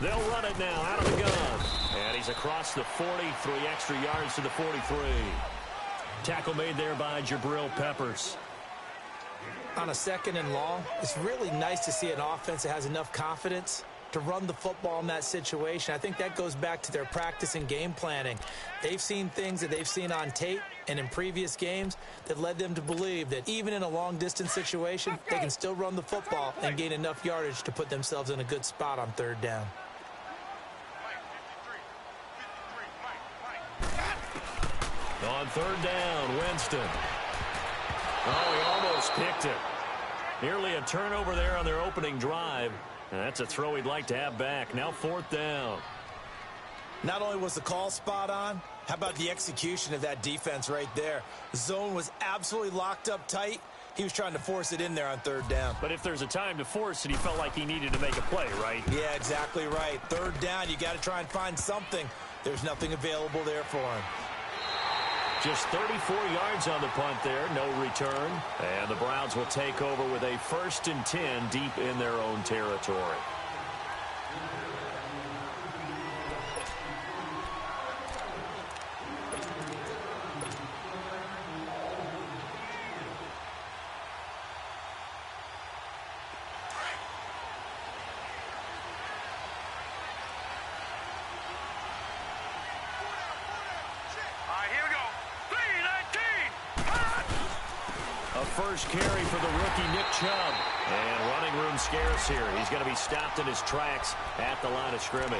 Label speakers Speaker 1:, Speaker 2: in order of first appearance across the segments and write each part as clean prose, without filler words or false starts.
Speaker 1: They'll run it now out of the gun. And he's across the 40, 3 extra yards to the 43. Tackle made there by Jabril Peppers.
Speaker 2: On a 2nd and long, it's really nice to see an offense that has enough confidence to run the football in that situation. I think that goes back to their practice and game planning. They've seen things that they've seen on tape and in previous games that led them to believe that even in a long-distance situation, they can still run the football and gain enough yardage to put themselves in a good spot on 3rd down.
Speaker 1: On 3rd down, Winston. Oh, he almost picked it. Nearly a turnover there on their opening drive. And that's a throw he'd like to have back. Now 4th down.
Speaker 2: Not only was the call spot on, how about the execution of that defense right there? The zone was absolutely locked up tight. He was trying to force it in there on 3rd down.
Speaker 1: But if there's a time to force it, he felt like he needed to make a play, right?
Speaker 2: Yeah, exactly right. 3rd down, you got to try and find something. There's nothing available there for him.
Speaker 1: Just 34 yards on the punt there, no return. And the Browns will take over with a 1st and 10 deep in their own territory. First carry for the rookie Nick Chubb. And running room scarce here. He's going to be stopped in his tracks at the line of scrimmage.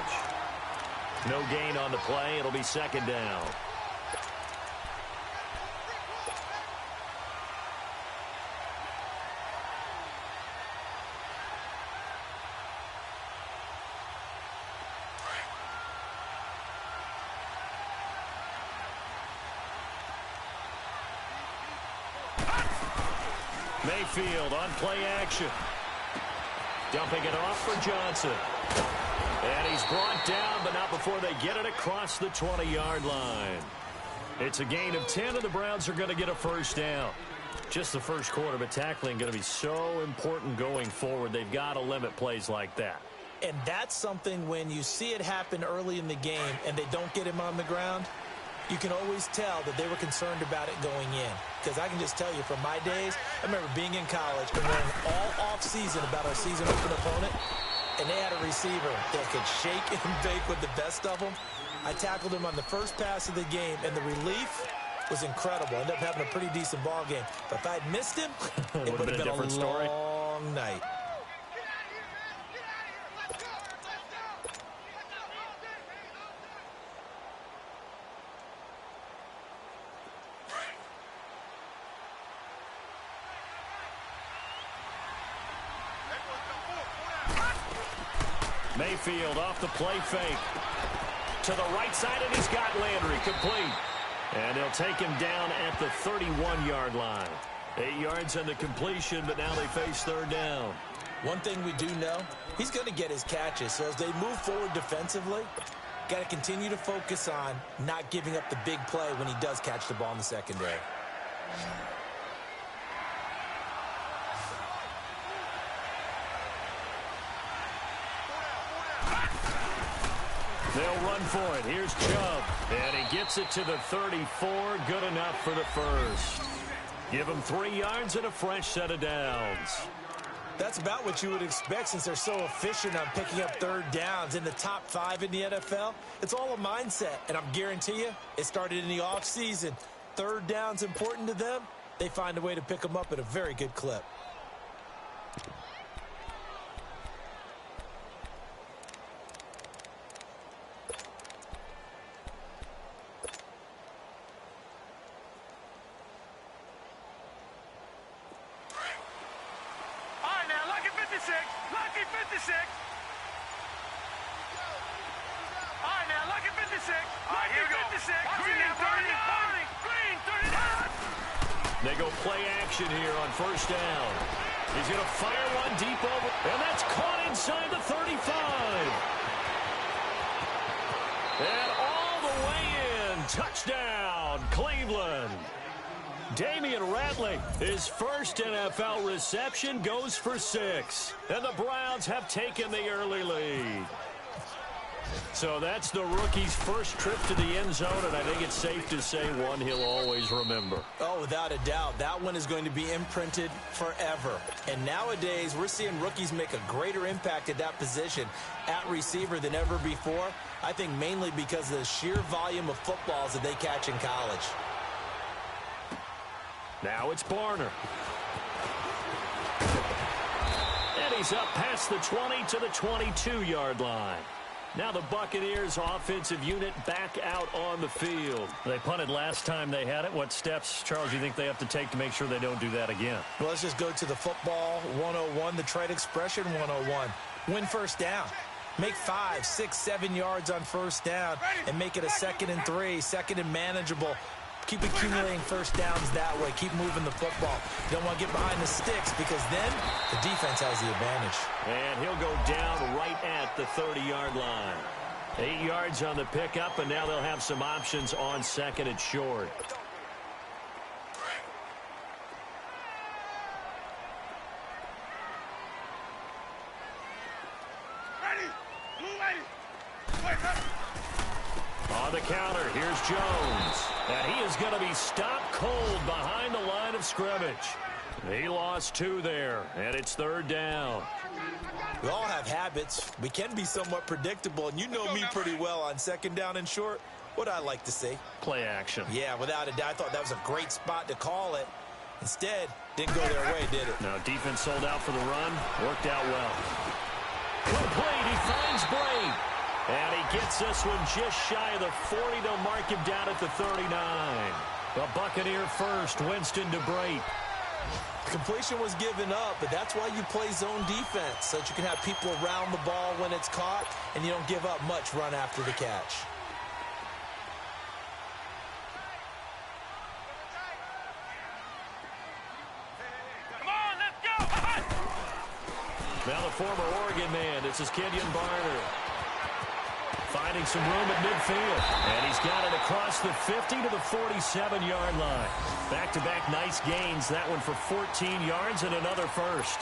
Speaker 1: No gain on the play. It'll be 2nd down. Mayfield on play action. Dumping it off for Johnson. And he's brought down, but not before they get it across the 20-yard line. It's a gain of 10, and the Browns are going to get a 1st down. Just the first quarter, but tackling going to be so important going forward. They've got to limit plays like that.
Speaker 2: And that's something when you see it happen early in the game and they don't get him on the ground, you can always tell that they were concerned about it going in. Because I can just tell you from my days, I remember being in college and learning all off-season about our season open opponent, and they had a receiver that could shake and bake with the best of them. I tackled him on the first pass of the game, and the relief was incredible. Ended up having a pretty decent ball game. But if I'd missed him, it would have been a different story. Long night.
Speaker 1: Mayfield off the play fake. To the right side, and he's got Landry complete. And he'll take him down at the 31-yard line. 8 yards on the completion, but now they face 3rd down.
Speaker 2: One thing we do know, he's going to get his catches. So as they move forward defensively, got to continue to focus on not giving up the big play when he does catch the ball in the secondary.
Speaker 1: They'll run for it. Here's Chubb. And he gets it to the 34. Good enough for the 1st. Give him 3 yards and a fresh set of downs.
Speaker 2: That's about what you would expect since they're so efficient on picking up 3rd downs in the top 5 in the NFL. It's all a mindset, and I'm guarantee you it started in the offseason. 3rd down's important to them. They find a way to pick them up at a very good clip.
Speaker 1: They go play action here on 1st down. He's going to fire one deep over, and that's caught inside the 35. And all the way in, touchdown, Cleveland. Damian Ratley, his first NFL reception, goes for 6. And the Browns have taken the early lead. So that's the rookie's first trip to the end zone, and I think it's safe to say one he'll always remember.
Speaker 2: Oh, without a doubt. That one is going to be imprinted forever. And nowadays, we're seeing rookies make a greater impact at that position at receiver than ever before. I think mainly because of the sheer volume of footballs that they catch in college.
Speaker 1: Now it's Barner. And he's up past the 20 to the 22-yard line. Now the Buccaneers offensive unit back out on the field. They punted last time they had it. What steps, Charles, do you think they have to take to make sure they don't do that again?
Speaker 2: Well, let's just go to the football 101, the trade expression 101. Win first down. Make 5, 6, 7 yards on first down and make it a 2nd and 3, 2nd and manageable. Keep accumulating first downs that way. Keep moving the football. You don't want to get behind the sticks because then the defense has the advantage.
Speaker 1: And he'll go down right at the 30-yard line. 8 yards on the pickup, and now they'll have some options on 2nd and short. On the counter, here's Jones. And he is going to be stopped cold behind the line of scrimmage. He lost 2 there, and it's 3rd down.
Speaker 2: We all have habits. We can be somewhat predictable, and you know me pretty well on 2nd down and short. What I like to see.
Speaker 1: Play action.
Speaker 2: Yeah, without a doubt. I thought that was a great spot to call it. Instead, didn't go their way, did it?
Speaker 1: No, defense sold out for the run. Worked out well. Complete. He finds Bray. And he gets this one just shy of the 40. They'll mark him down at the 39. The Buccaneer first. Winston to Bray.
Speaker 2: Completion was given up, but that's why you play zone defense, so that you can have people around the ball when it's caught, and you don't give up much run after the catch.
Speaker 3: Come on, let's go!
Speaker 1: Now the former Oregon man, this is Kenyon Barner. Finding some room at midfield. And he's got it across the 50 to the 47-yard line. Back-to-back nice gains. That one for 14 yards and another first.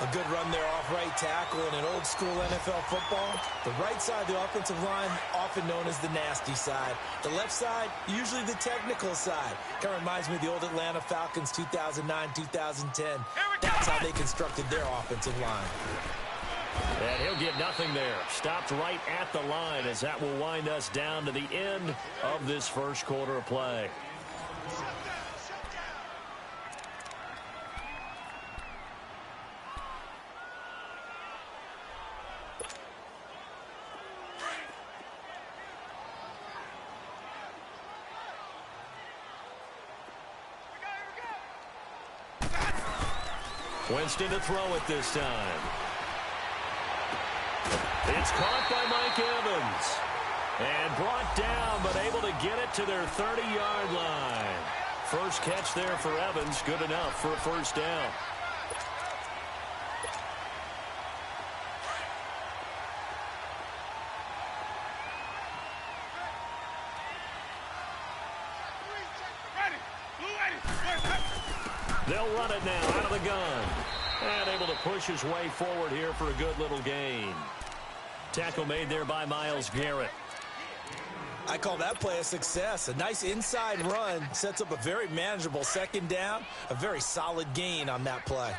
Speaker 2: A good run there off right tackle in an old-school NFL football. The right side of the offensive line, often known as the nasty side. The left side, usually the technical side. Kind of reminds me of the old Atlanta Falcons 2009-2010. That's how they constructed their offensive line.
Speaker 1: And he'll get nothing there. Stopped right at the line as that will wind us down to the end of this first quarter of play. Winston to throw it this time. It's caught by Mike Evans. And brought down, but able to get it to their 30-yard line. First catch there for Evans. Good enough for a first down. They'll run it now out of the gun. And able to push his way forward here for a good little gain. Tackle made there by Myles Garrett.
Speaker 2: I call that play a success. A nice inside run sets up a very manageable 2nd down. A very solid gain on that play.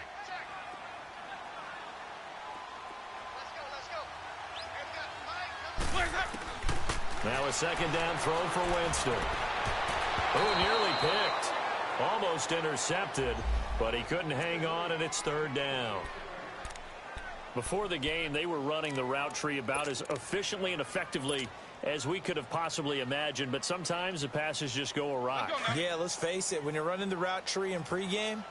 Speaker 1: Now a 2nd down throw for Winston. Oh, nearly picked. Almost intercepted, but he couldn't hang on, and it's 3rd down. Before the game, they were running the route tree about as efficiently and effectively as we could have possibly imagined, but sometimes the passes just go awry.
Speaker 2: Yeah, let's face it. When you're running the route tree in pregame,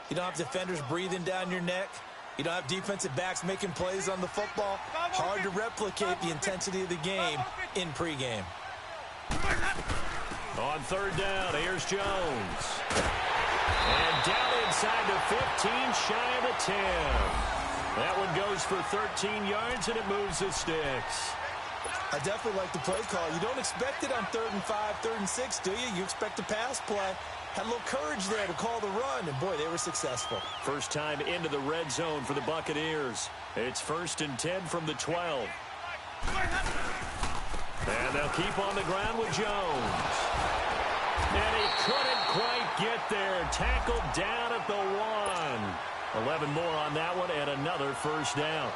Speaker 2: you don't have defenders breathing down your neck. You don't have defensive backs making plays on the football. Hard to replicate the intensity of the game in pregame.
Speaker 1: On 3rd down, here's Jones. And down inside the 15, shy of the 10. That one goes for 13 yards, and it moves the sticks.
Speaker 2: I definitely like the play call. You don't expect it on 3rd and 5, 3rd and 6, do you? You expect a pass play. Had a little courage there to call the run, and boy, they were successful.
Speaker 1: First time into the red zone for the Buccaneers. It's 1st and 10 from the 12. And they'll keep on the ground with Jones. And he couldn't quite get there. Tackled down at the 1. 11 more on that one and another first down.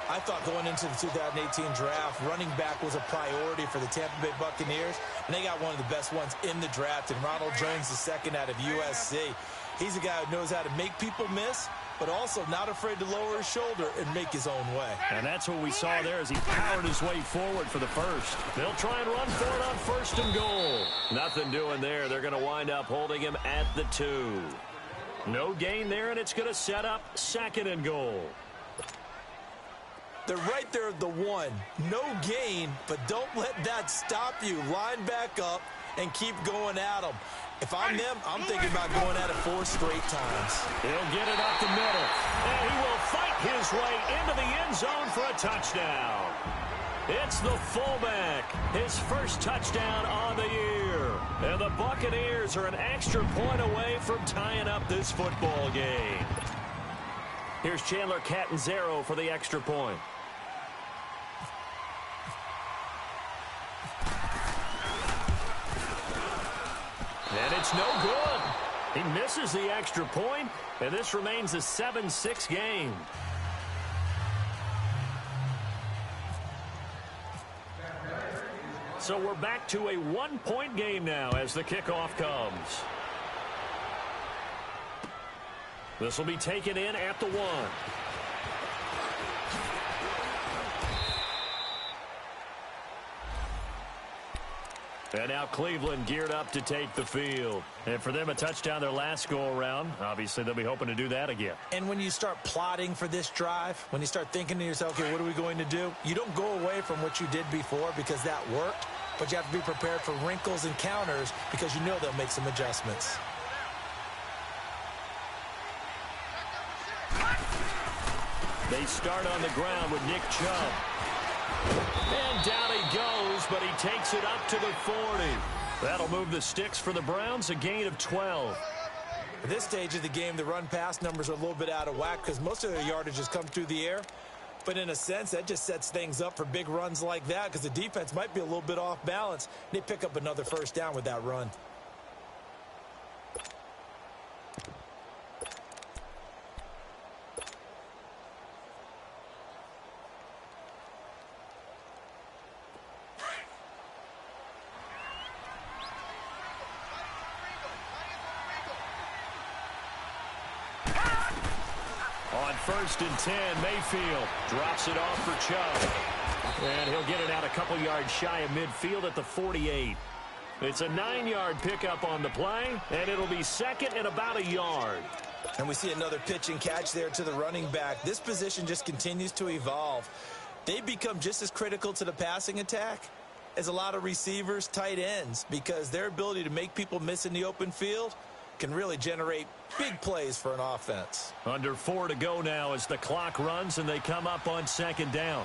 Speaker 2: I thought going into the 2018 draft, running back was a priority for the Tampa Bay Buccaneers, and they got one of the best ones in the draft, and Ronald Jones II out of USC. He's a guy who knows how to make people miss, but also not afraid to lower his shoulder and make his own way.
Speaker 1: And that's what we saw there as he powered his way forward for the first. They'll try and run for it on first and goal. Nothing doing there. They're going to wind up holding him at the 2. No gain there, and it's going to set up second and goal.
Speaker 2: They're right there at the 1. No gain, but don't let that stop you. Line back up and keep going at them. If I'm them, I'm thinking about going at it 4 straight times.
Speaker 1: He'll get it up the middle, and he will fight his way into the end zone for a touchdown. It's the fullback, his first touchdown on the year. And the Buccaneers are an extra point away from tying up this football game. Here's Chandler Catanzaro for the extra point. And it's no good. He misses the extra point, and this remains a 7-6 game. So we're back to a 1-point game now as the kickoff comes. This will be taken in at the 1. And now Cleveland geared up to take the field. And for them, a touchdown their last go-around. Obviously, they'll be hoping to do that again.
Speaker 2: And when you start plotting for this drive, when you start thinking to yourself, okay, what are we going to do? You don't go away from what you did before because that worked, but you have to be prepared for wrinkles and counters because you know they'll make some adjustments.
Speaker 1: They start on the ground with Nick Chubb. And down he goes, but he takes it up to the 40. That'll move the sticks for the Browns, a gain of 12.
Speaker 2: At this stage of the game, the run-pass numbers are a little bit out of whack because most of their yardage has come through the air. But in a sense, that just sets things up for big runs like that because the defense might be a little bit off balance. They pick up another first down with that run.
Speaker 1: First and 10, Mayfield drops it off for Chubb. And he'll get it out a couple yards shy of midfield at the 48. It's a 9-yard pickup on the play, and it'll be second and about a yard.
Speaker 2: And we see another pitch and catch there to the running back. This position just continues to evolve. They become just as critical to the passing attack as a lot of receivers, tight ends, because their ability to make people miss in the open field can really generate big plays for an offense.
Speaker 1: Under 4 to go now as the clock runs and they come up on second down.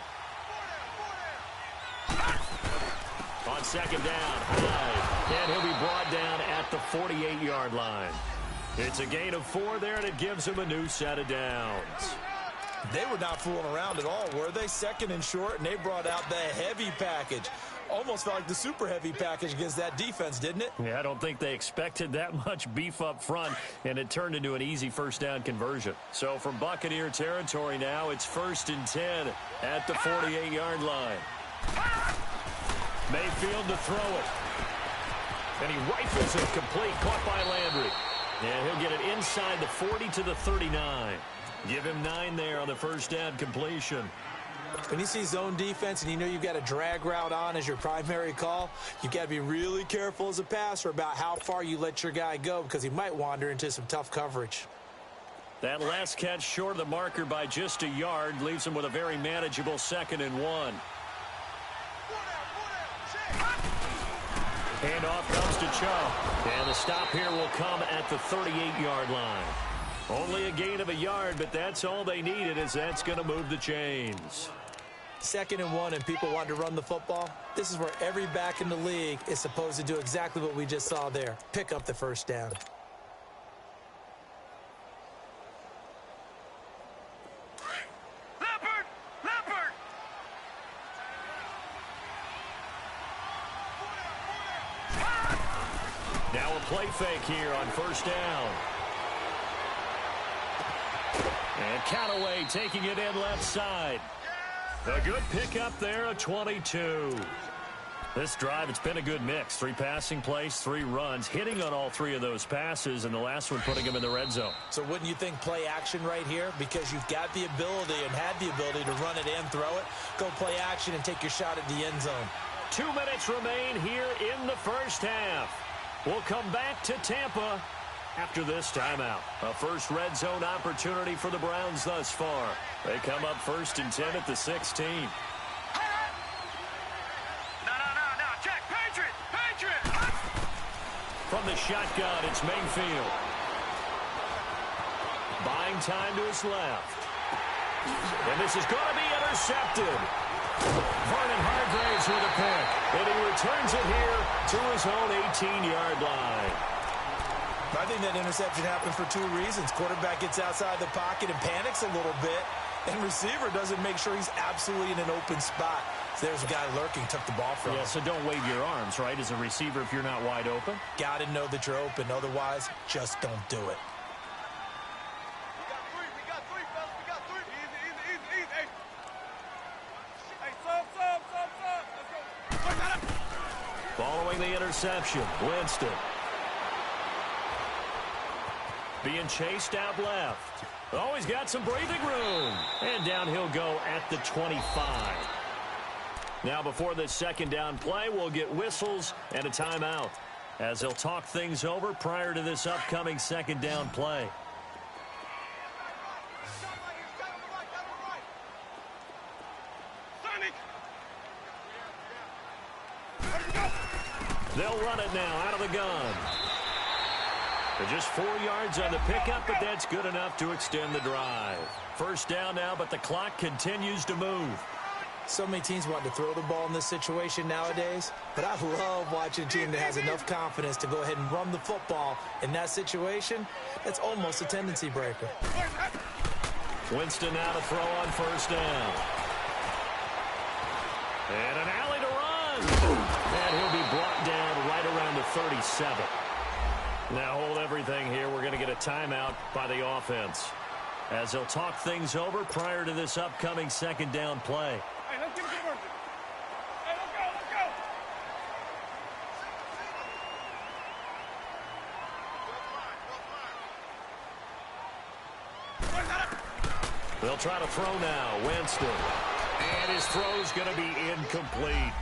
Speaker 1: On second down, Hyde. And he'll be brought down at the 48-yard line. It's a gain of 4 there, and it gives him a new set of downs.
Speaker 2: They were not fooling around at all, were they? Second and short, and they brought out the heavy package. Almost felt like the super heavy package against that defense, didn't it?
Speaker 1: Yeah, I don't think they expected that much beef up front, and it turned into an easy first down conversion. So from Buccaneer territory now, it's first and 10 at the 48-yard line. Mayfield to throw it. And he rifles it complete, caught by Landry. And he'll get it inside the 40 to the 39. Give him 9 there on the first down completion.
Speaker 2: When you see zone defense and you know you've got a drag route on as your primary call, you've got to be really careful as a passer about how far you let your guy go because he might wander into some tough coverage.
Speaker 1: That last catch short of the marker by just a yard leaves him with a very manageable second and 1. Handoff comes to Chubb. And the stop here will come at the 38-yard line. Only a gain of a yard, but that's all they needed as that's going to move the chains.
Speaker 2: Second and 1 and people want to run the football. This is where every back in the league is supposed to do exactly what we just saw there. Pick up the first down.
Speaker 1: Now a play fake here on first down. And Callaway taking it in left side. A good pickup there, a 22. This drive, it's been a good mix. 3 passing plays, 3 runs, hitting on all 3 of those passes, and the last one putting him in the red zone.
Speaker 2: So wouldn't you think play action right here? Because you've got the ability and had the ability to run it and throw it. Go play action and take your shot at the end zone.
Speaker 1: 2 minutes remain here in the first half. We'll come back to Tampa after this timeout. A first red zone opportunity for the Browns thus far. They come up 1st and 10 at the 16.
Speaker 3: No, check, Patriot!
Speaker 1: From the shotgun, it's Mayfield. Buying time to his left. And this is going to be intercepted. Vernon Hargreaves with a pick. And he returns it here to his own 18-yard line.
Speaker 2: I think that interception happened for 2 reasons. Quarterback gets outside the pocket and panics a little bit. And receiver doesn't make sure he's absolutely in an open spot. So there's a guy lurking, took the ball from him.
Speaker 1: Yeah, so don't wave your arms, right, as a receiver if you're not wide open.
Speaker 2: Got to know that you're open. Otherwise, just don't do it.
Speaker 3: We got three, fellas. We got 3. Easy. Hey, sub. Let's go.
Speaker 1: Following the interception, Winston. Being chased out left. Oh, he's got some breathing room. And down he'll go at the 25. Now, before this second down play, we'll get whistles and a timeout as they'll talk things over prior to this upcoming second down play. They'll run it now out of the gun. They're just 4 yards on the pickup, but that's good enough to extend the drive. First down now, but the clock continues to move.
Speaker 2: So many teams want to throw the ball in this situation nowadays, but I love watching a team that has enough confidence to go ahead and run the football. In that situation, that's almost a tendency breaker.
Speaker 1: Winston now to throw on first down. And an alley to run. And he'll be brought down right around the 37. Now hold everything here. We're going to get a timeout by the offense as they'll talk things over prior to this upcoming second down play.
Speaker 3: Hey, let's get it converted. Hey, let's go.
Speaker 1: They'll try to throw now. Winston. And his throw's going to be incomplete.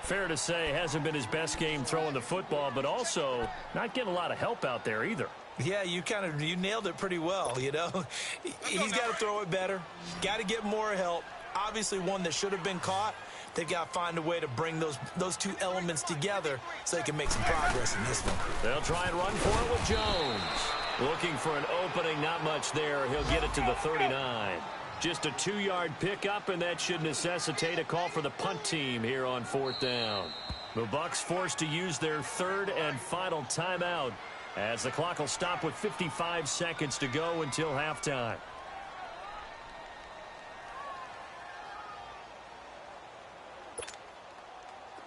Speaker 1: Fair to say, hasn't been his best game throwing the football, but also not getting a lot of help out there either.
Speaker 2: Yeah, you nailed it pretty well, you know. He's got to throw it better. Got to get more help. Obviously one that should have been caught. They've got to find a way to bring those 2 elements together so they can make some progress in this one.
Speaker 1: They'll try and run for it with Jones. Looking for an opening, not much there. He'll get it to the 39. Just a 2-yard pickup, and that should necessitate a call for the punt team here on 4th down. The Bucs forced to use their 3rd and final timeout as the clock will stop with 55 seconds to go until halftime.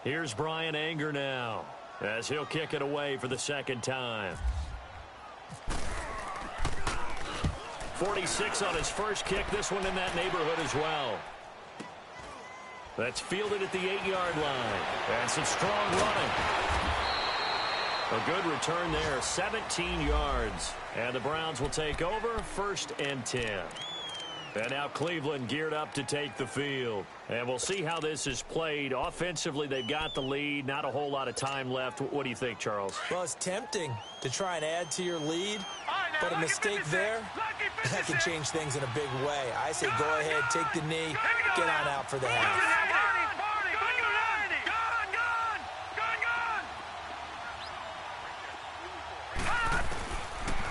Speaker 1: Here's Brian Anger now as he'll kick it away for the second time. 46 on his first kick. This one in that neighborhood as well. That's fielded at the 8-yard line. And some strong running. A good return there, 17 yards. And the Browns will take over, 1st and 10. And now Cleveland geared up to take the field. And we'll see how this is played. Offensively, they've got the lead. Not a whole lot of time left. What do you think, Charles?
Speaker 2: Well, it's tempting to try and add to your lead. But a mistake there, that can change things in a big way. I say go ahead, take the knee, get on out for the half.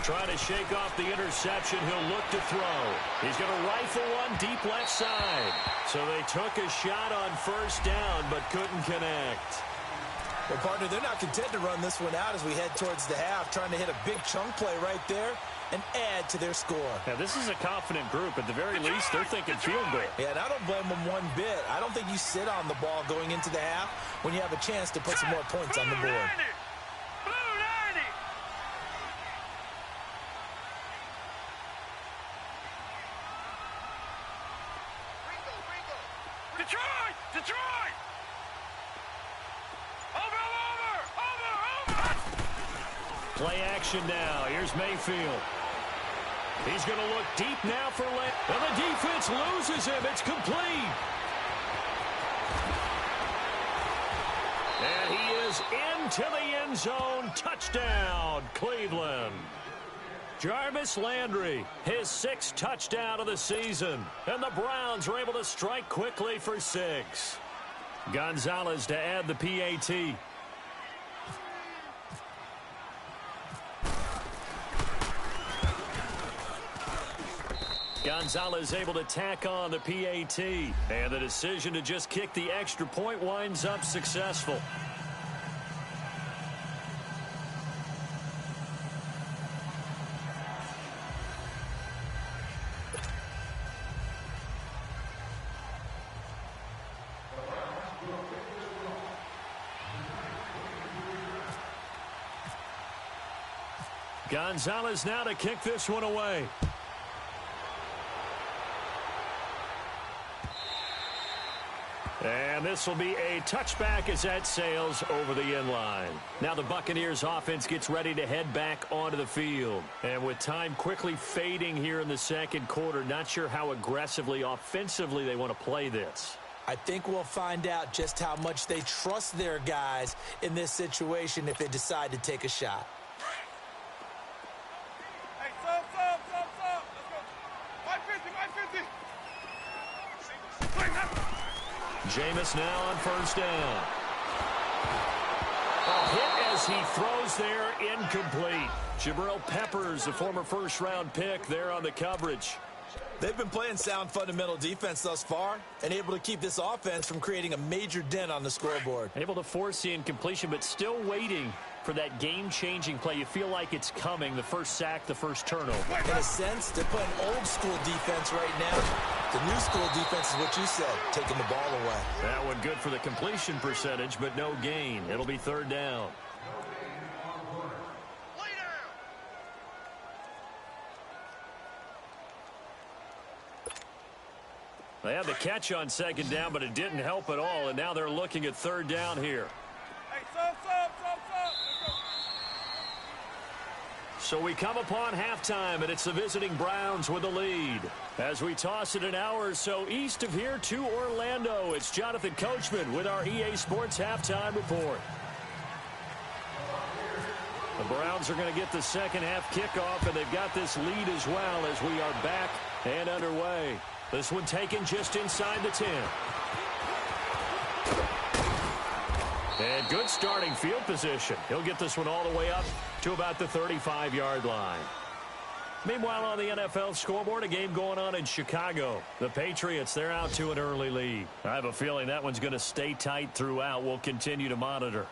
Speaker 1: Trying to shake off the interception. He'll look to throw. He's going to rifle one deep left side. So they took a shot on first down, but couldn't connect.
Speaker 2: Well, partner, they're not content to run this one out as we head towards the half, trying to hit a big chunk play right there and add to their score.
Speaker 1: Now, this is a confident group. At the very least, they're thinking field goal.
Speaker 2: Yeah, and I don't blame them one bit. I don't think you sit on the ball going into the half when you have a chance to put some more points on the board.
Speaker 3: Detroit! Detroit! Over!
Speaker 1: Play action now. Here's Mayfield. He's going to look deep now for Land. And the defense loses him. It's complete. And he is into the end zone. Touchdown, Cleveland. Jarvis Landry, his 6th touchdown of the season. And the Browns were able to strike quickly for 6. Gonzalez to add the PAT. Gonzalez able to tack on the PAT. And the decision to just kick the extra point winds up successful. Gonzalez now to kick this one away. And this will be a touchback as that sails over the end line. Now the Buccaneers offense gets ready to head back onto the field. And with time quickly fading here in the second quarter, not sure how aggressively, offensively they want to play this.
Speaker 2: I think we'll find out just how much they trust their guys in this situation if they decide to take a shot.
Speaker 3: Hey, sub. Let's go. 550. Swing up.
Speaker 1: Jameis now on first down. A hit as he throws there, incomplete. Jabril Peppers, the former first-round pick, there on the coverage.
Speaker 2: They've been playing sound fundamental defense thus far and able to keep this offense from creating a major dent on the scoreboard.
Speaker 1: Able to force the incompletion, but still waiting for that game-changing play. You feel like it's coming, the first sack, the first turnover.
Speaker 2: In a sense, they're playing old-school defense right now. The new-school defense is what you said, taking the ball away.
Speaker 1: That one good for the completion percentage, but no gain. It'll be third down. They had the catch on second down, but it didn't help at all, and now they're looking at third down here.
Speaker 3: Hey, sub. Let's go.
Speaker 1: So we come upon halftime, and it's the visiting Browns with the lead. As we toss it an hour or so east of here to Orlando, it's Jonathan Coachman with our EA Sports Halftime Report. The Browns are going to get the second half kickoff, and they've got this lead as well as we are back and underway. This one taken just inside the 10. And good starting field position. He'll get this one all the way up to about the 35-yard line. Meanwhile, on the NFL scoreboard, a game going on in Chicago. The Patriots, they're out to an early lead. I have a feeling that one's going to stay tight throughout. We'll continue to monitor.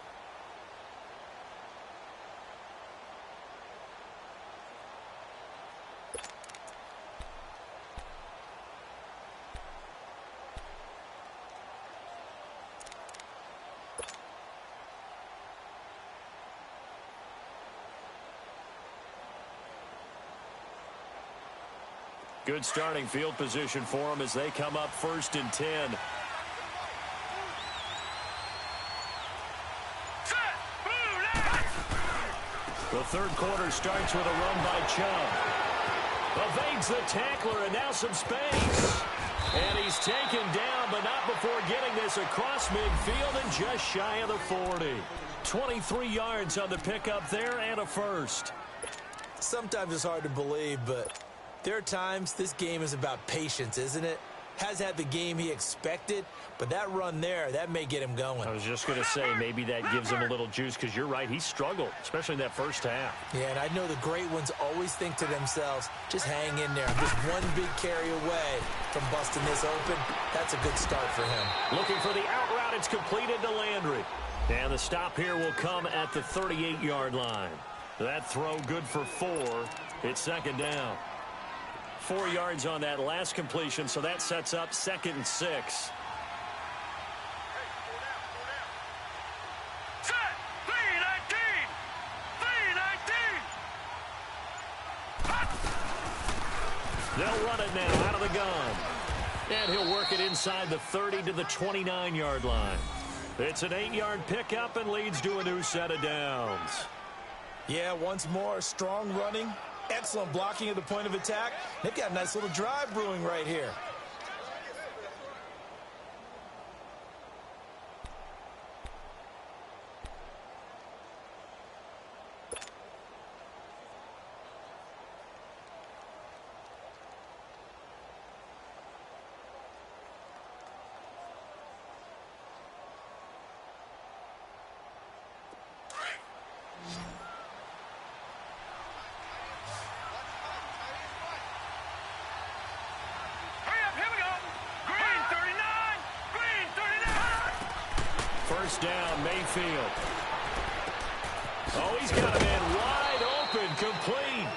Speaker 1: Good starting field position for them as they come up 1st and 10. The third quarter starts with a run by Chubb. Evades the tackler and now some space. And he's taken down, but not before getting this across midfield and just shy of the 40. 23 yards on the pickup there and a first.
Speaker 2: Sometimes it's hard to believe, but there are times this game is about patience, isn't it? Has had the game he expected, but that run there, that may get him going.
Speaker 1: I was just going to say, maybe that gives him a little juice, because you're right, he struggled, especially in that first half.
Speaker 2: Yeah, and I know the great ones always think to themselves, just hang in there. Just one big carry away from busting this open. That's a good start for him.
Speaker 1: Looking for the out route, it's completed to Landry. And the stop here will come at the 38-yard line. That throw good for 4. It's second down. 4 yards on that last completion, so that sets up 2nd and 6. They'll run it now out of the gun. And he'll work it inside the 30 to the 29-yard line. It's an 8-yard pickup and leads to a new set of downs.
Speaker 2: Yeah, once more, strong running, excellent blocking at the point of attack. They've got a nice little drive brewing right here.
Speaker 1: First down, Mayfield. Oh, he's got a man wide open, complete.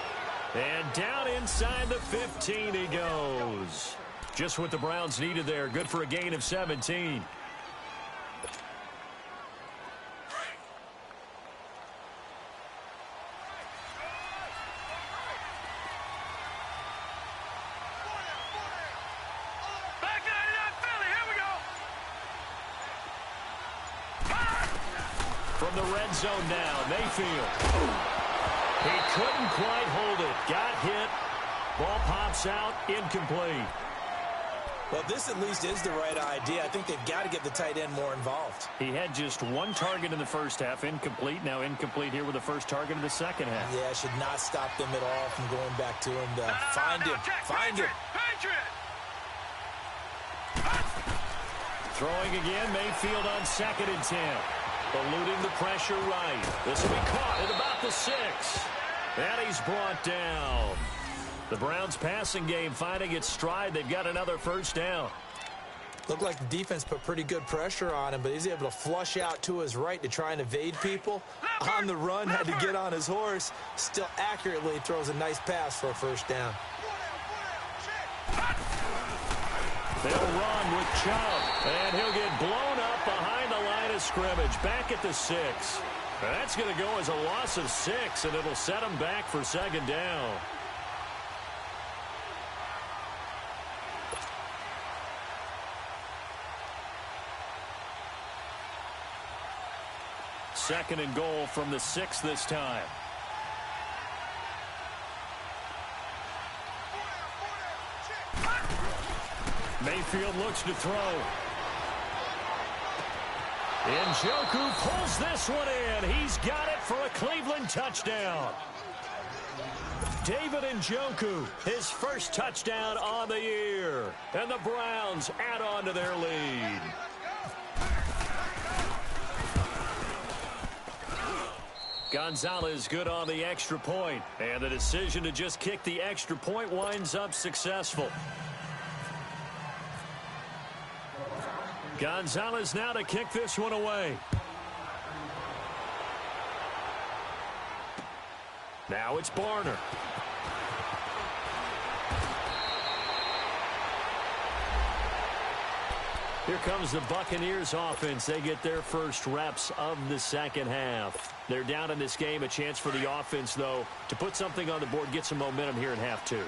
Speaker 1: And down inside the 15 he goes. Just what the Browns needed there. Good for a gain of 17. From the red zone now, Mayfield. He couldn't quite hold it. Got hit. Ball pops out, incomplete.
Speaker 2: Well, this at least is the right idea. I think they've got to get the tight end more involved.
Speaker 1: He had just one target in the first half, incomplete. Now incomplete here with the first target in the second half.
Speaker 2: Yeah, should not stop them at all from going back to him. Find him. Find him.
Speaker 1: Throwing again, Mayfield on 2nd and 10. Eluding the pressure right. This will be caught at about the 6. And he's brought down. The Browns passing game finding its stride. They've got another first down.
Speaker 2: Looked like the defense put pretty good pressure on him, but he's able to flush out to his right to try and evade people. On the run, had to get on his horse. Still accurately throws a nice pass for a first down.
Speaker 1: They'll run with Chubb, and he'll get blown up behind the line of scrimmage, back at the 6. That's going to go as a loss of 6, and it'll set him back for 2nd down. Second and goal from the 6 this time. Mayfield looks to throw. Njoku pulls this one in. He's got it for a Cleveland touchdown. David Njoku, his first touchdown on the year. And the Browns add on to their lead. Gonzalez good on the extra point. And the decision to just kick the extra point winds up successful. Gonzalez now to kick this one away. Now it's Barner. Here comes the Buccaneers offense. They get their first reps of the second half. They're down in this game. A chance for the offense, though, to put something on the board, get some momentum here in half 2.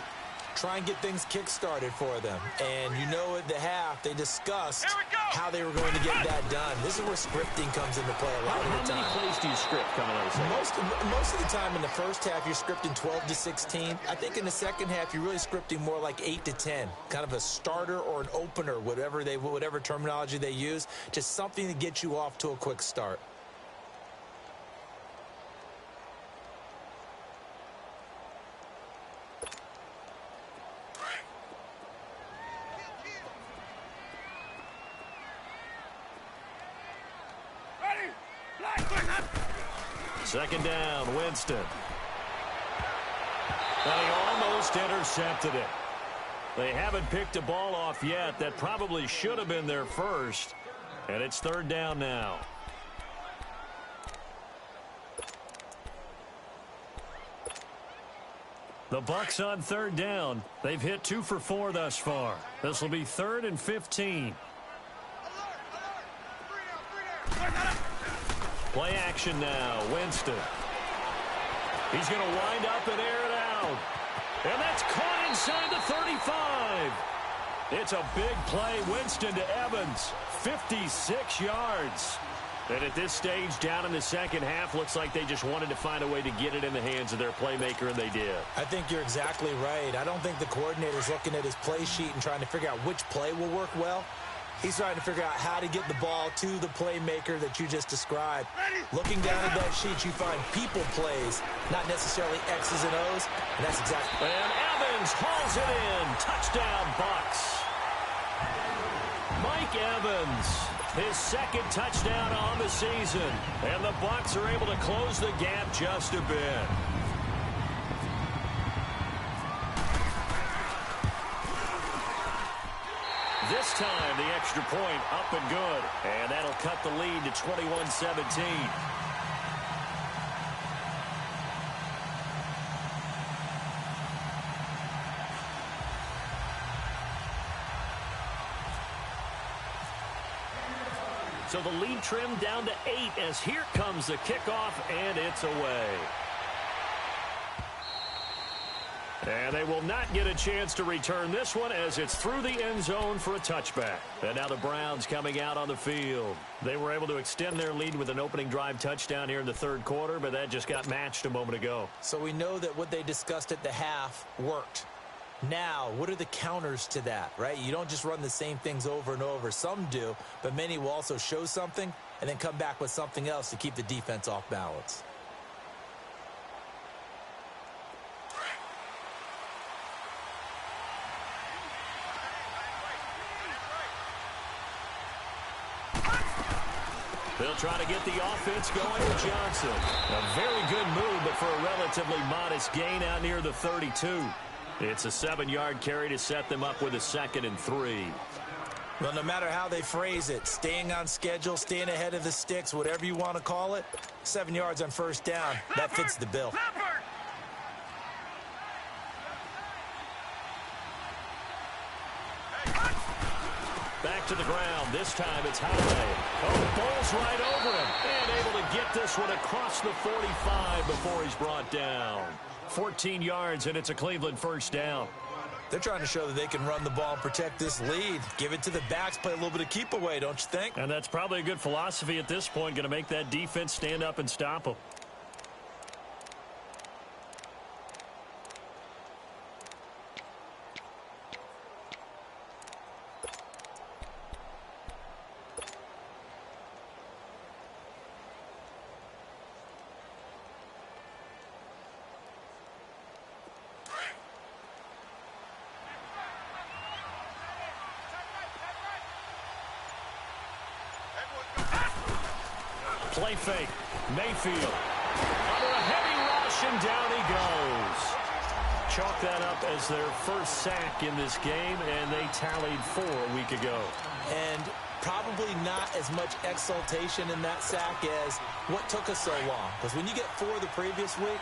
Speaker 2: Try and get things kick-started for them. And you know at the half, they discussed how they were going to get that done. This is where scripting comes into play a lot of the time.
Speaker 1: How many plays do you script coming out of the second?
Speaker 2: Most of the time in the first half, you're scripting 12 to 16. I think in the second half, you're really scripting more like 8 to 10. Kind of a starter or an opener, whatever terminology they use. Just something to get you off to a quick start.
Speaker 1: Second down, Winston. And he almost intercepted it. They haven't picked a ball off yet. That probably should have been their first. And it's 3rd down now. The Bucs on 3rd down. They've hit 2 for 4 thus far. This will be 3rd and 15. Play action now, Winston. He's going to wind up and air it out. And that's caught inside the 35. It's a big play. Winston to Evans. 56 yards. And at this stage, down in the second half, looks like they just wanted to find a way to get it in the hands of their playmaker, and they did.
Speaker 2: I think you're exactly right. I don't think the coordinator's looking at his play sheet and trying to figure out which play will work well. He's trying to figure out how to get the ball to the playmaker that you just described. Looking down at that sheet, you find people plays, not necessarily X's and O's, and that's exactly.
Speaker 1: And Evans hauls it in. Touchdown, Bucs. Mike Evans, his second touchdown on the season, and the Bucs are able to close the gap just a bit. This time, the extra point up and good. And that'll cut the lead to 21-17. So the lead trimmed down to 8 as here comes the kickoff, and it's away. And they will not get a chance to return this one as it's through the end zone for a touchback. And now the Browns coming out on the field. They were able to extend their lead with an opening drive touchdown here in the third quarter, but that just got matched a moment ago.
Speaker 2: So we know that what they discussed at the half worked. Now, what are the counters to that, right? You don't just run the same things over and over. Some do, but many will also show something and then come back with something else to keep the defense off balance.
Speaker 1: They'll try to get the offense going with Johnson. A very good move, but for a relatively modest gain out near the 32. It's a 7-yard carry to set them up with a 2nd and 3.
Speaker 2: Well, no matter how they phrase it, staying on schedule, staying ahead of the sticks, whatever you want to call it, 7 yards on first down, that fits the bill.
Speaker 1: Back to the ground. This time it's harvEy. Oh, bowls right over him. And able to get this one across the 45 before he's brought down. 14 yards, and it's a Cleveland first down.
Speaker 2: They're trying to show that they can run the ball and protect this lead. Give it to the backs, play a little bit of keep away, don't you think?
Speaker 1: And that's probably a good philosophy at this point, going to make that defense stand up and stop them. Play fake. Mayfield. Under a heavy rush, and down he goes. Chalk that up as their first sack in this game, and they tallied 4 a week ago.
Speaker 2: And probably not as much exultation in that sack as what took us so long. Because when you get 4 the previous week,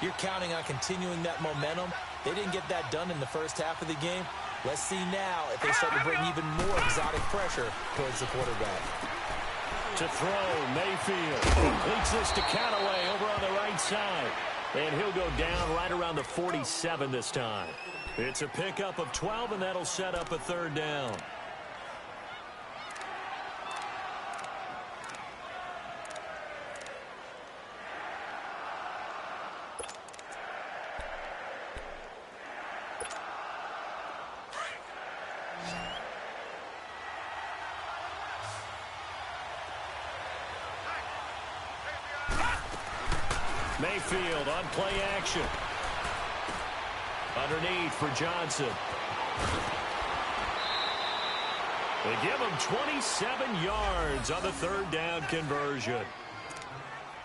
Speaker 2: you're counting on continuing that momentum. They didn't get that done in the first half of the game. Let's see now if they start to bring even more exotic pressure towards the quarterback.
Speaker 1: To throw, Mayfield completes this to Callaway over on the right side. And he'll go down right around the 47 this time. It's a pickup of 12, and that'll set up a 3rd down. Mayfield on play action. Underneath for Johnson. They give him 27 yards on the 3rd down conversion.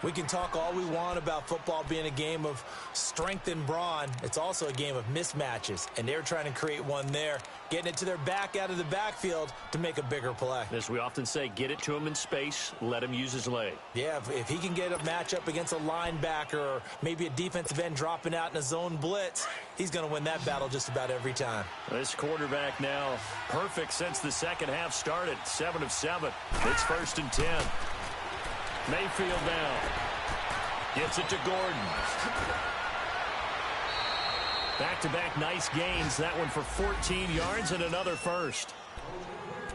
Speaker 2: We can talk all we want about football being a game of strength and brawn. It's also a game of mismatches, and they're trying to create one there, getting it to their back out of the backfield to make a bigger play.
Speaker 1: As we often say, get it to him in space, let him use his leg.
Speaker 2: Yeah, if he can get a matchup against a linebacker or maybe a defensive end dropping out in a zone blitz, he's going to win that battle just about every time.
Speaker 1: This quarterback now perfect since the second half started, 7 of 7. It's 1st and 10. Mayfield now. Gets it to Gordon. Back-to-back nice gains. That one for 14 yards and another first.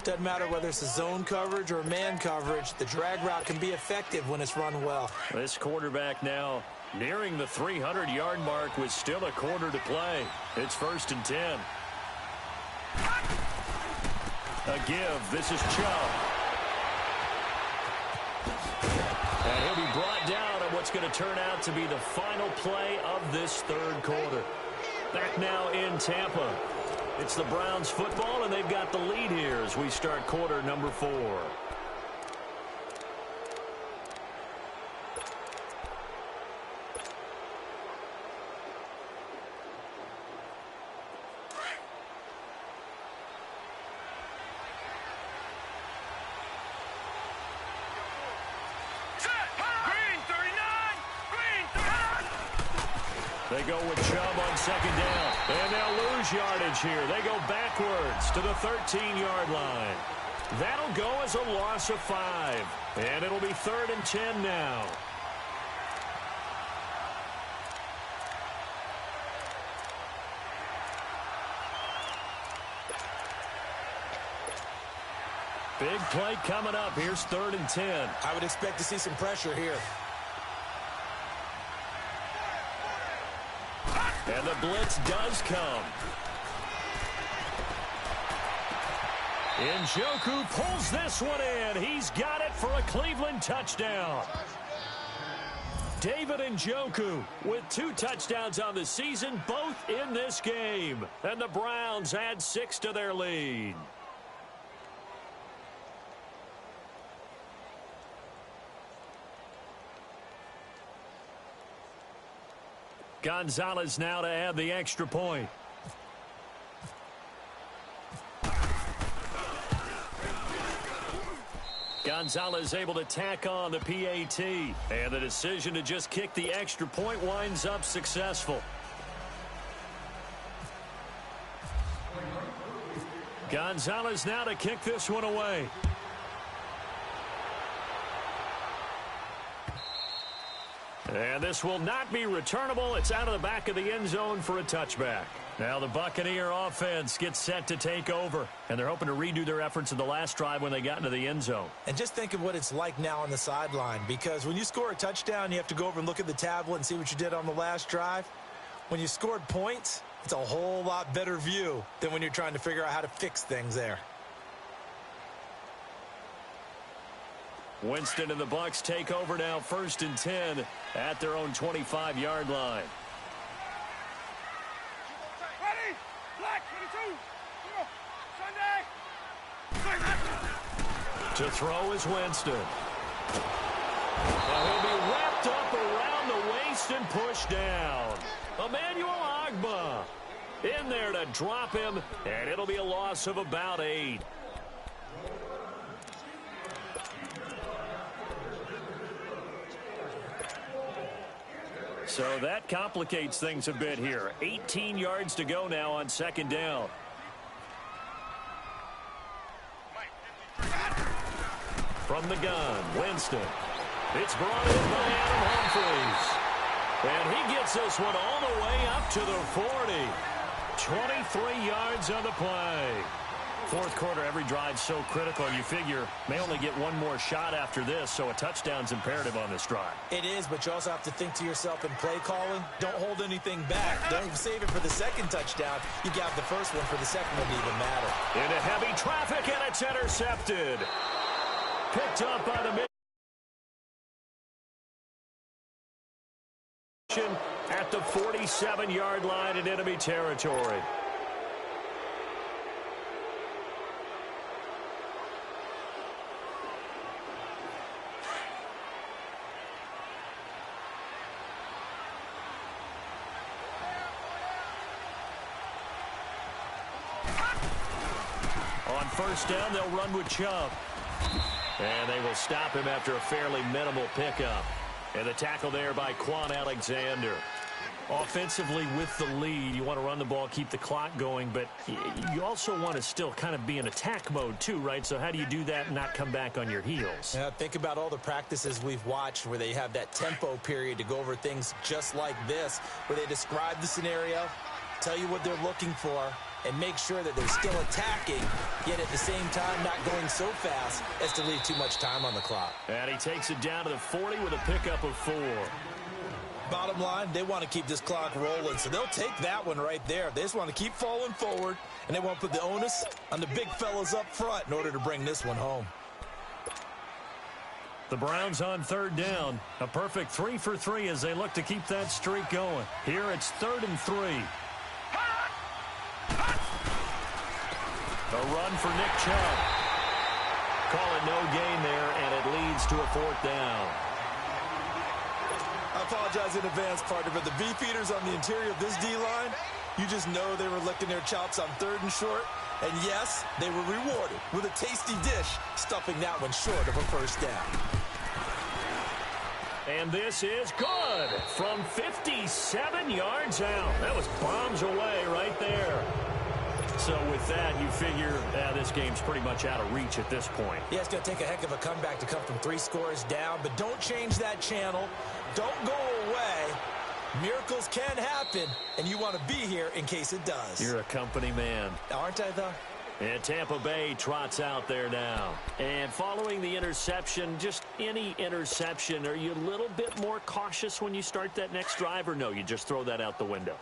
Speaker 2: Doesn't matter whether it's a zone coverage or man coverage. The drag route can be effective when it's run well.
Speaker 1: This quarterback now nearing the 300-yard mark with still a quarter to play. It's 1st and 10. A give. This is Chubb. And he'll be brought down on what's going to turn out to be the final play of this third quarter. Back now in Tampa. It's the Browns football, and they've got the lead here as we start quarter number 4. They go with Chubb on 2nd down. And they'll lose yardage here. They go backwards to the 13-yard line. That'll go as a loss of 5. And it'll be 3rd and 10 now. Big play coming up. Here's 3rd and 10.
Speaker 2: I would expect to see some pressure here.
Speaker 1: And the blitz does come. Njoku pulls this one in. He's got it for a Cleveland touchdown. David Njoku with 2 touchdowns on the season, both in this game. And the Browns add 6 to their lead. Gonzalez now to add the extra point. Gonzalez able to tack on the PAT. And the decision to just kick the extra point winds up successful. Gonzalez now to kick this one away. And this will not be returnable. It's out of the back of the end zone for a touchback. Now the Buccaneer offense gets set to take over. And they're hoping to redo their efforts in the last drive when they got into the end zone.
Speaker 2: And just think of what it's like now on the sideline. Because when you score a touchdown, you have to go over and look at the tablet and see what you did on the last drive. When you scored points, it's a whole lot better view than when you're trying to figure out how to fix things there.
Speaker 1: Winston and the Bucs take over now, 1st and 10 at their own 25-yard line.
Speaker 3: Ready? Black 22. Sunday.
Speaker 1: To throw is Winston. Now he'll be wrapped up around the waist and pushed down. Emmanuel Ogbah in there to drop him, and it'll be a loss of about 8. So that complicates things a bit here. 18 yards to go now on 2nd down. From the gun, Winston. It's brought in by Adam Humphries. And he gets this one all the way up to the 40. 23 yards on the play. 4th quarter, every drive so critical, and you figure may only get one more shot after this, so a touchdown's imperative on this drive.
Speaker 2: It is, but you also have to think to yourself in play calling, don't hold anything back. Don't save it for the 2nd touchdown. You got the 1st one for the 2nd one to even matter.
Speaker 1: Into heavy traffic, and it's intercepted. Picked up by the mid at the 47-yard line in enemy territory. On 1st down, they'll run with Chubb. And they will stop him after a fairly minimal pickup. And the tackle there by Quan Alexander. Offensively with the lead, you want to run the ball, keep the clock going, but you also want to still kind of be in attack mode too, right? So how do you do that and not come back on your heels?
Speaker 2: Yeah, think about all the practices we've watched where they have that tempo period to go over things just like this, where they describe the scenario, tell you what they're looking for, and make sure that they're still attacking, yet at the same time not going so fast as to leave too much time on the clock.
Speaker 1: And he takes it down to the 40 with a pickup of 4.
Speaker 2: Bottom line, they want to keep this clock rolling, so they'll take that one right there. They just want to keep falling forward, and they want to put the onus on the big fellas up front in order to bring this one home.
Speaker 1: The Browns on 3rd down. A perfect 3 for 3 as they look to keep that streak going. Here it's 3rd and 3. A run for Nick Chubb. Call it no gain there, and it leads to a 4th down.
Speaker 2: I apologize in advance, partner, but the beefeaters on the interior of this D-line, you just know they were licking their chops on 3rd and short. And yes, they were rewarded with a tasty dish, stuffing that one short of a 1st down.
Speaker 1: And this is good from 57 yards out. That was bombs away right there. So with that, you figure this game's pretty much out of reach at this point.
Speaker 2: Yeah, it's going to take a heck of a comeback to come from 3 scores down, but don't change that channel. Don't go away. Miracles can happen, and you want to be here in case it does.
Speaker 1: You're a company man.
Speaker 2: Aren't I, though?
Speaker 1: And Tampa Bay trots out there now. And following the interception, just any interception, are you a little bit more cautious when you start that next drive, or no, you just throw that out the window?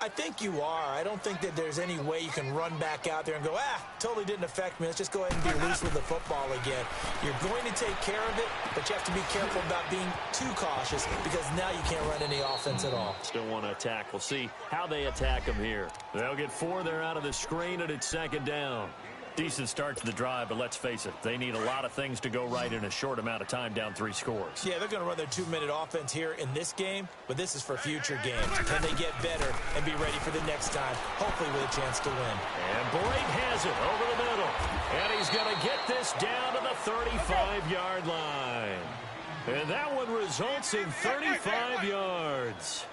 Speaker 2: I think you are. I don't think that there's any way you can run back out there and go, totally didn't affect me. Let's just go ahead and be loose with the football again. You're going to take care of it, but you have to be careful about being too cautious because now you can't run any offense at all.
Speaker 1: Still want to attack. We'll see how they attack them here. They'll get 4 there out of the screen, and it's 2nd down. Decent start to the drive, but let's face it, they need a lot of things to go right in a short amount of time down 3 scores.
Speaker 2: Yeah, they're going to run their 2-minute offense here in this game, but this is for future games. Can they get better and be ready for the next time, hopefully with a chance to win?
Speaker 1: And Blake has it over the middle, and he's going to get this down to the 35-yard line. And that one results in 35 yards.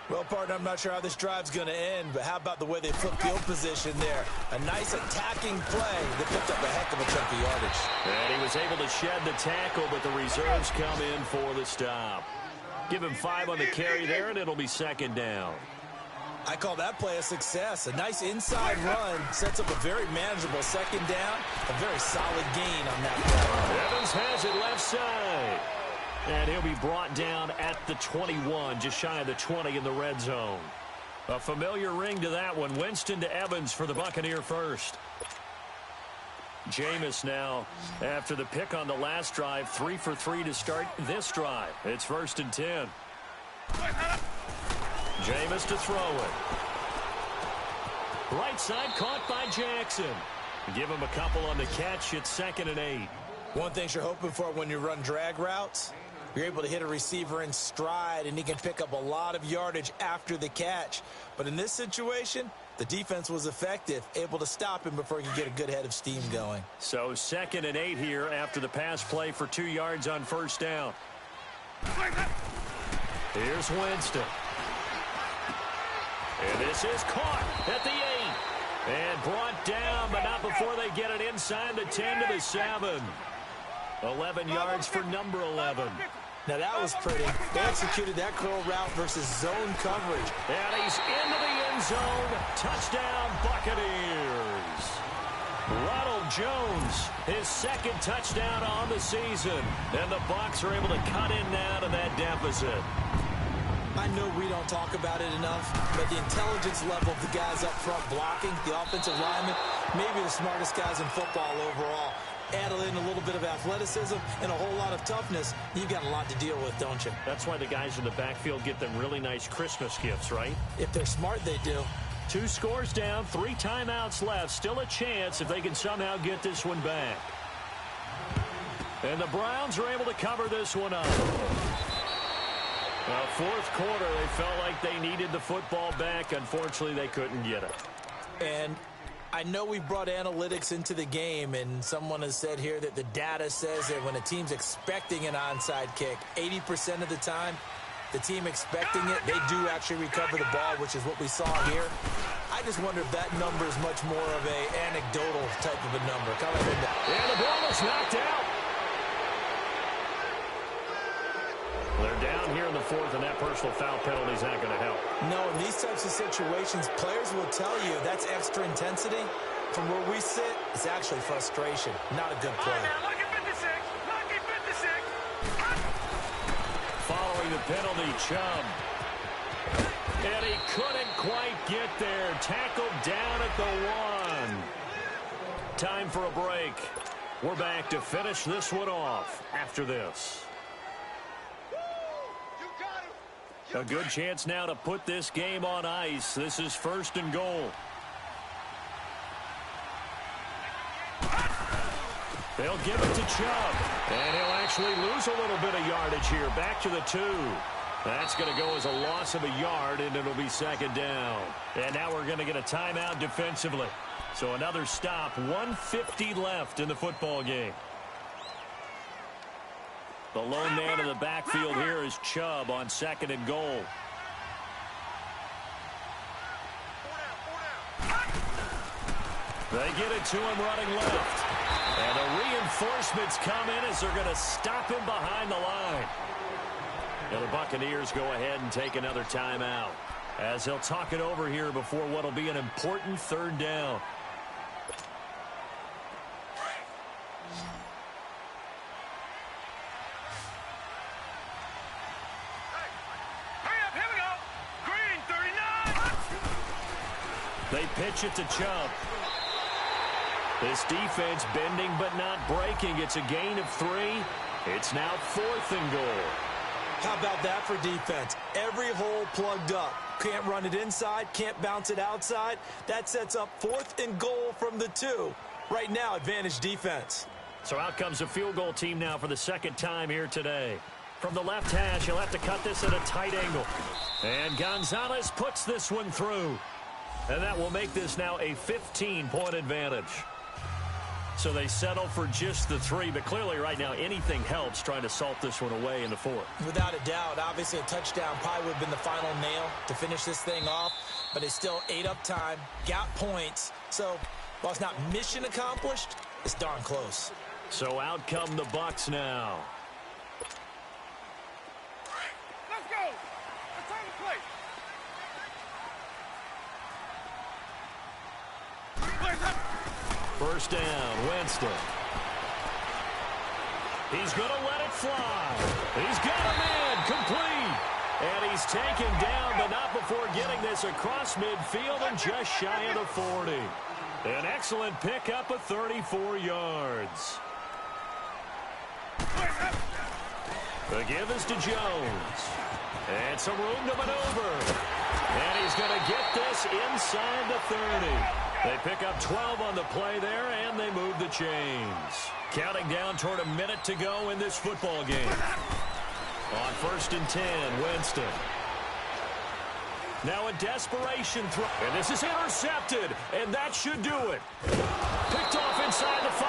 Speaker 2: Well, partner, I'm not sure how this drive's going to end, but how about the way they flip field position there? A nice attacking play that picked up a heck of a chunk of yardage.
Speaker 1: And he was able to shed the tackle, but the reserves come in for the stop. Give him 5 on the carry there, and it'll be 2nd down.
Speaker 2: I call that play a success. A nice inside run sets up a very manageable 2nd down. A very solid gain on that play.
Speaker 1: Evans has it left side. And he'll be brought down at the 21, just shy of the 20 in the red zone. A familiar ring to that one. Winston to Evans for the Buccaneer first. Jameis now, after the pick on the last drive, 3 for 3 to start this drive. It's 1st and 10. Jameis to throw it. Right side caught by Jackson. Give him a couple on the catch. It's 2nd and 8.
Speaker 2: One thing you're hoping for when you run drag routes, you're able to hit a receiver in stride, and he can pick up a lot of yardage after the catch. But in this situation, the defense was effective, able to stop him before he could get a good head of steam going.
Speaker 1: So 2nd and 8 here after the pass play for 2 yards on 1st down. Here's Winston. And this is caught at the 8. And brought down, but not before they get it inside the 10 to the 7. 11 yards for number 11.
Speaker 2: Now that was pretty. They executed that curl route versus zone coverage.
Speaker 1: And he's into the end zone. Touchdown, Buccaneers. Ronald Jones, his 2nd touchdown on the season. And the Bucs are able to cut in now to that deficit.
Speaker 2: I know we don't talk about it enough, but the intelligence level of the guys up front blocking, the offensive linemen, maybe the smartest guys in football overall. Add in a little bit of athleticism and a whole lot of toughness, you've got a lot to deal with, don't you?
Speaker 1: That's why the guys in the backfield get them really nice Christmas gifts, right?
Speaker 2: If they're smart, they do.
Speaker 1: 2 scores down, 3 timeouts left. Still a chance if they can somehow get this one back. And the Browns are able to cover this one up. Well, 4th quarter, they felt like they needed the football back. Unfortunately, they couldn't get it.
Speaker 2: And I know we brought analytics into the game, and someone has said here that the data says that when a team's expecting an onside kick, 80% of the time, the team expecting it, they do actually recover the ball, which is what we saw here. I just wonder if that number is much more of an anecdotal type of a number.
Speaker 1: And the ball is knocked out. They're down here in the 4th, and that personal foul penalty is not going to help.
Speaker 2: No, in these types of situations, players will tell you that's extra intensity. From where we sit, it's actually frustration, not a good play.
Speaker 3: Now, lucky 56. Lucky 56.
Speaker 1: Following the penalty, Chubb. And he couldn't quite get there. Tackled down at the 1. Time for a break. We're back to finish this one off after this. A good chance now to put this game on ice. This is 1st and goal. They'll give it to Chubb. And he'll actually lose a little bit of yardage here. Back to the 2. That's going to go as a loss of a yard, and it'll be 2nd down. And now we're going to get a timeout defensively. So another stop, 1:50 left in the football game. The lone man in the backfield here is Chubb on 2nd and goal. They get it to him running left. And the reinforcements come in as they're going to stop him behind the line. And the Buccaneers go ahead and take another timeout as they'll talk it over here before what will be an important 3rd down. They pitch it to Chubb. This defense bending but not breaking. It's a gain of 3. It's now 4th and goal.
Speaker 2: How about that for defense? Every hole plugged up. Can't run it inside, can't bounce it outside. That sets up 4th and goal from the 2. Right now, advantage defense.
Speaker 1: So out comes the field goal team now for the 2nd time here today. From the left hash, he'll have to cut this at a tight angle. And Gonzalez puts this one through. And that will make this now a 15-point advantage. So they settle for just the 3, but clearly right now anything helps trying to salt this one away in the 4th.
Speaker 2: Without a doubt, obviously a touchdown probably would have been the final nail to finish this thing off, but it's still ate up time, got points. So while it's not mission accomplished, it's darn close.
Speaker 1: So out come the Bucs now.
Speaker 3: Let's go. Let's turn the play.
Speaker 1: First down, Winston. He's going to let it fly. He's got him in, complete. And he's taken down, but not before getting this across midfield and just shy of the 40. An excellent pickup of 34 yards. The give is to Jones. And some room to maneuver. And he's going to get this inside the 30. They pick up 12 on the play there, and they move the chains. Counting down toward a minute to go in this football game. On 1st and 10, Winston. Now a desperation throw. And this is intercepted, and that should do it. Picked off inside the 5.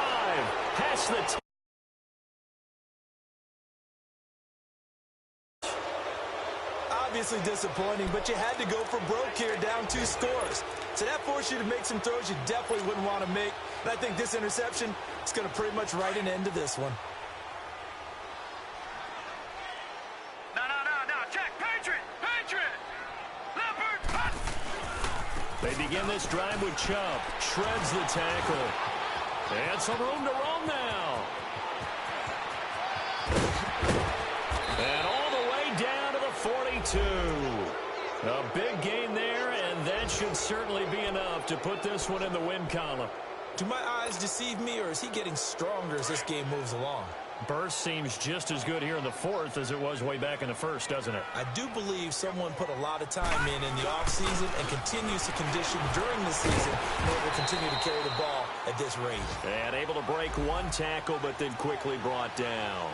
Speaker 1: Has the 10.
Speaker 2: Obviously disappointing, but you had to go for broke here, down 2 scores. So that forced you to make some throws you definitely wouldn't want to make. And I think this interception is going to pretty much write an end to this one.
Speaker 3: No. Check. Patriot. Leopard.
Speaker 1: They begin this drive with Chubb. Shreds the tackle. And some room to roam now. And all the way down to the 42. A big gain there, and that should certainly be enough to put this one in the win column.
Speaker 2: Do my eyes deceive me, or is he getting stronger as this game moves along?
Speaker 1: Burst seems just as good here in the 4th as it was way back in the 1st, doesn't it?
Speaker 2: I do believe someone put a lot of time in the offseason and continues to condition during the season in order to continue to carry the ball at this rate.
Speaker 1: And able to break 1 tackle, but then quickly brought down.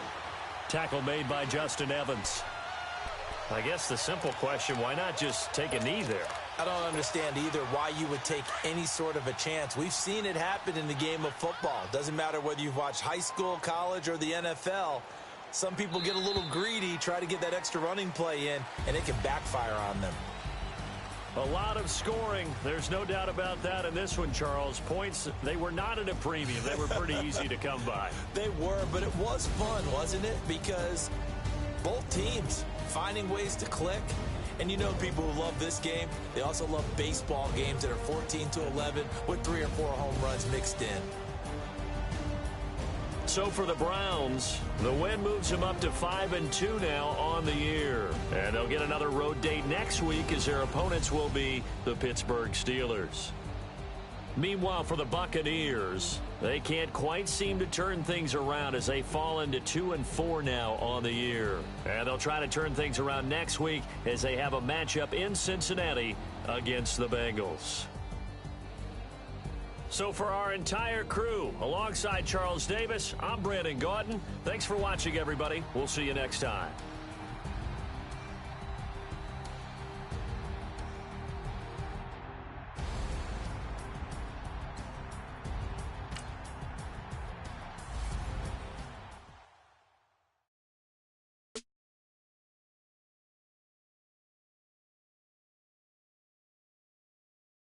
Speaker 1: Tackle made by Justin Evans. I guess the simple question, why not just take a knee there?
Speaker 2: I don't understand either why you would take any sort of a chance. We've seen it happen in the game of football. Doesn't matter whether you've watched high school, college, or the NFL. Some people get a little greedy, try to get that extra running play in, and it can backfire on them.
Speaker 1: A lot of scoring. There's no doubt about that in this one, Charles. Points, they were not at a premium. They were pretty easy to come by.
Speaker 2: They were, but it was fun, wasn't it? Because both teams finding ways to click And you know people who love this game, they also love baseball games that are 14-11 with 3 or 4 home runs mixed in.
Speaker 1: So for the Browns, the win moves them up to 5-2 now on the year. And they'll get another road date next week as their opponents will be the Pittsburgh Steelers. Meanwhile, for the Buccaneers, they can't quite seem to turn things around as they fall into 2-4 now on the year. And they'll try to turn things around next week as they have a matchup in Cincinnati against the Bengals. So for our entire crew, alongside Charles Davis, I'm Brandon Gaudin. Thanks for watching, everybody. We'll see you next time.